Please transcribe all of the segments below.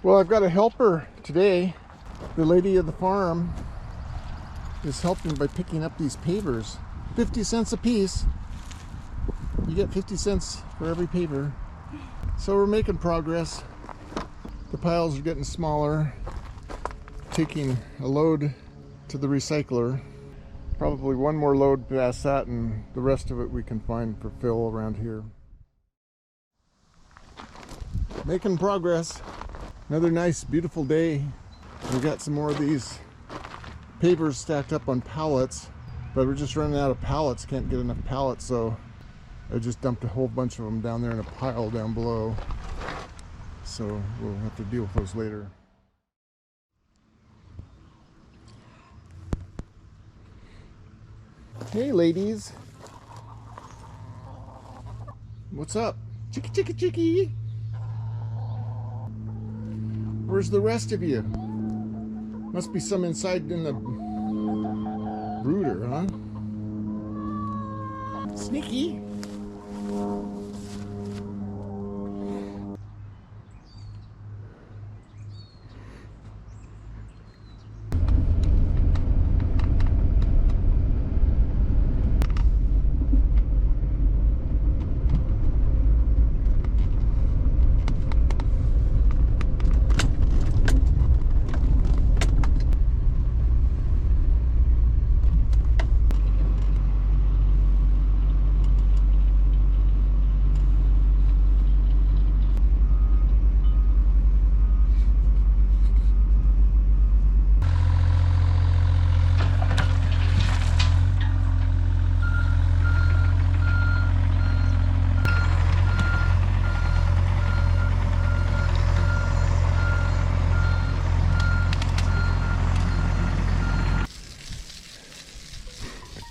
Well, I've got a helper today. The lady of the farm is helping by picking up these pavers. 50 cents a piece. You get 50 cents for every paver. So we're making progress. The piles are getting smaller. Taking a load to the recycler. Probably one more load past that, and the rest of it we can find for fill around here. Making progress. Another nice, beautiful day. We got some more of these pavers stacked up on pallets, but we're just running out of pallets. Can't get enough pallets, so I just dumped a whole bunch of them down there in a pile down below. So we'll have to deal with those later. Hey ladies. What's up? Chicky chicky chicky. Where's the rest of you? Must be some inside in the brooder, huh? Sneaky.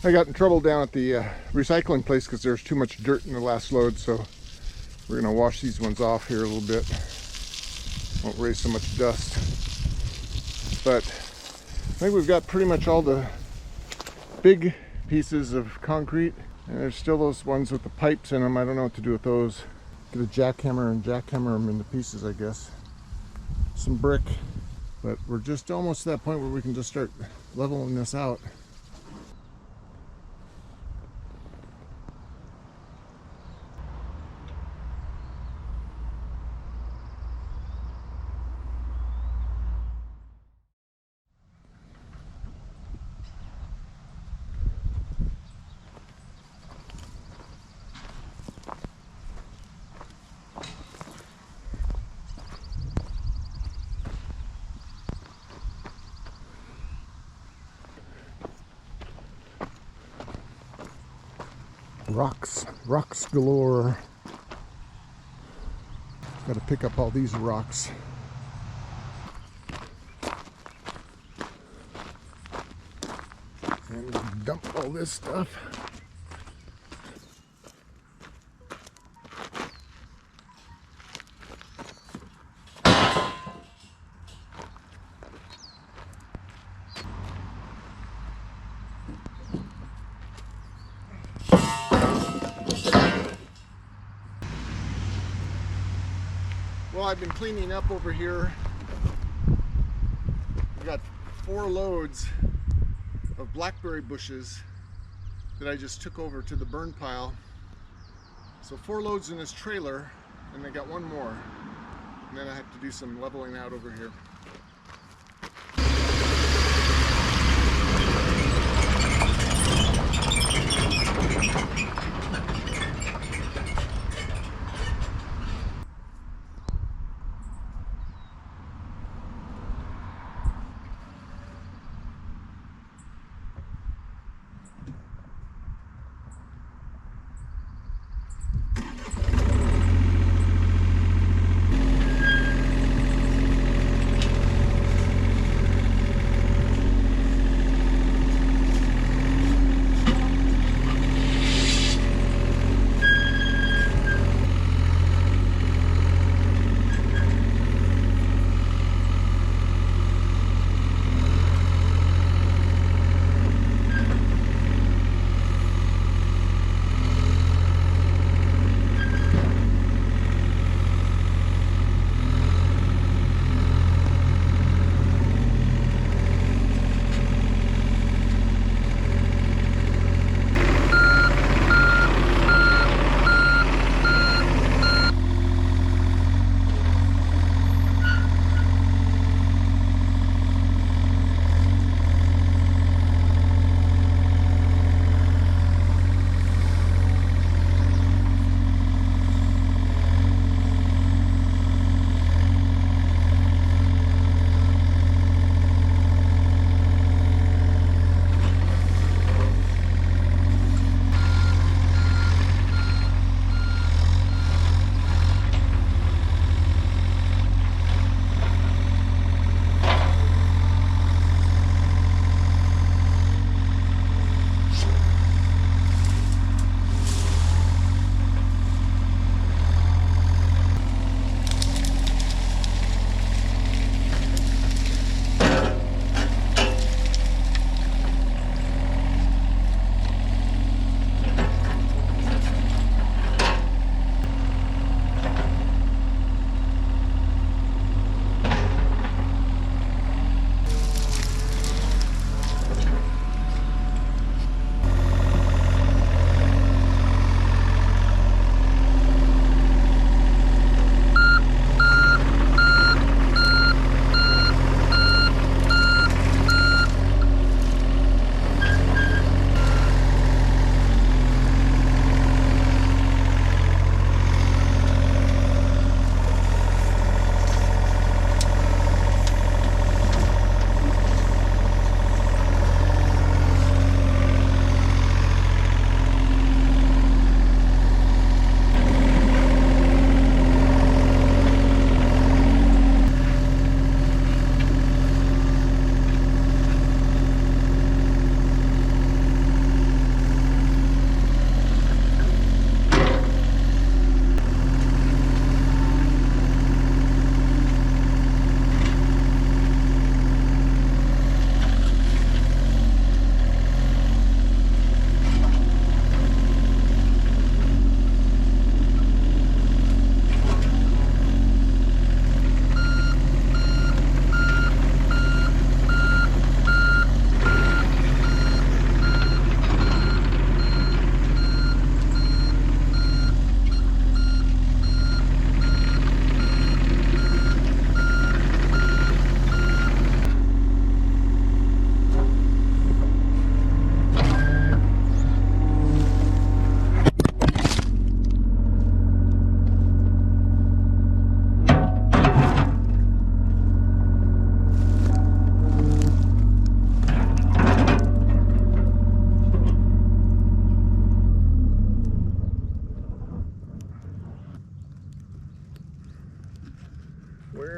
I got in trouble down at the recycling place because there's too much dirt in the last load, so we're going to wash these ones off here a little bit. Won't raise so much dust. But I think we've got pretty much all the big pieces of concrete, and there's still those ones with the pipes in them. I don't know what to do with those. Get a jackhammer and jackhammer them into pieces, I guess. Some brick. But we're just almost to that point where we can just start leveling this out. Rocks galore. Got to pick up all these rocks. And dump all this stuff. Well, I've been cleaning up over here. I got 4 loads of blackberry bushes that I just took over to the burn pile. So 4 loads in this trailer, and I got 1 more. And then I have to do some leveling out over here.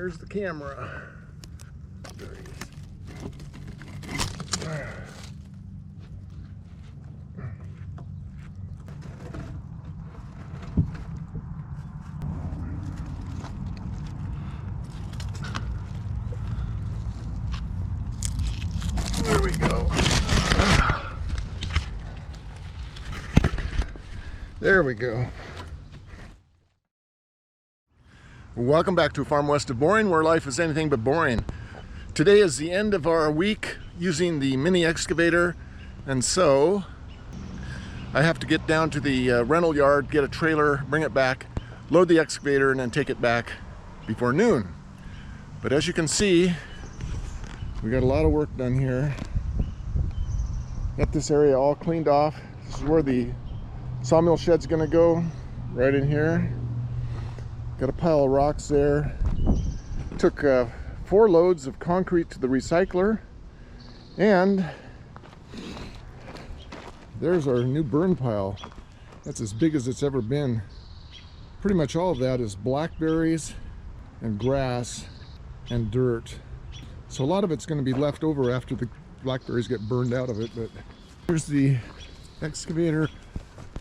There's the camera. There he is. There we go. There we go. Welcome back to a farm west of boring, where life is anything but boring. Today is the end of our week using the mini excavator, and so I have to get down to the rental yard, get a trailer, bring it back, load the excavator, and then take it back before noon. But as you can see, we got a lot of work done here. Got this area all cleaned off. This is where the sawmill shed's gonna go, right in here. Got a pile of rocks there. Took 4 loads of concrete to the recycler, and there's our new burn pile. That's as big as it's ever been. Pretty much all of that is blackberries and grass and dirt. So a lot of it's going to be left over after the blackberries get burned out of it. But here's the excavator.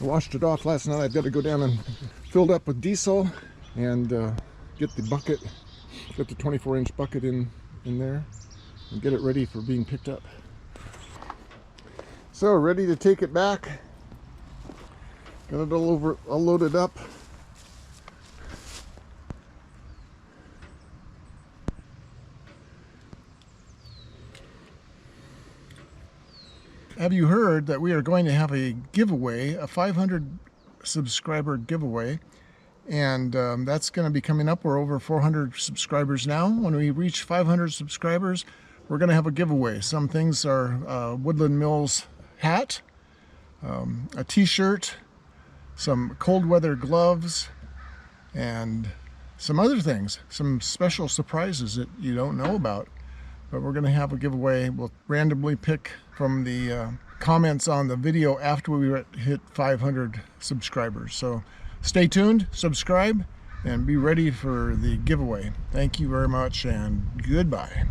I washed it off last night. I've got to go down and fill it up with diesel and get the bucket, get the 24-inch bucket in there and get it ready for being picked up. So ready to take it back. Got it all loaded up. Have you heard that we are going to have a giveaway, a 500 subscriber giveaway? And that's going to be coming up. We're over 400 subscribers now. When we reach 500 subscribers, we're going to have a giveaway. Some things are Woodland Mills hat, a t-shirt, some cold weather gloves, and some other things, some special surprises that you don't know about. But we're going to have a giveaway. We'll randomly pick from the comments on the video after we hit 500 subscribers. So stay tuned, subscribe, and be ready for the giveaway. Thank you very much, and goodbye.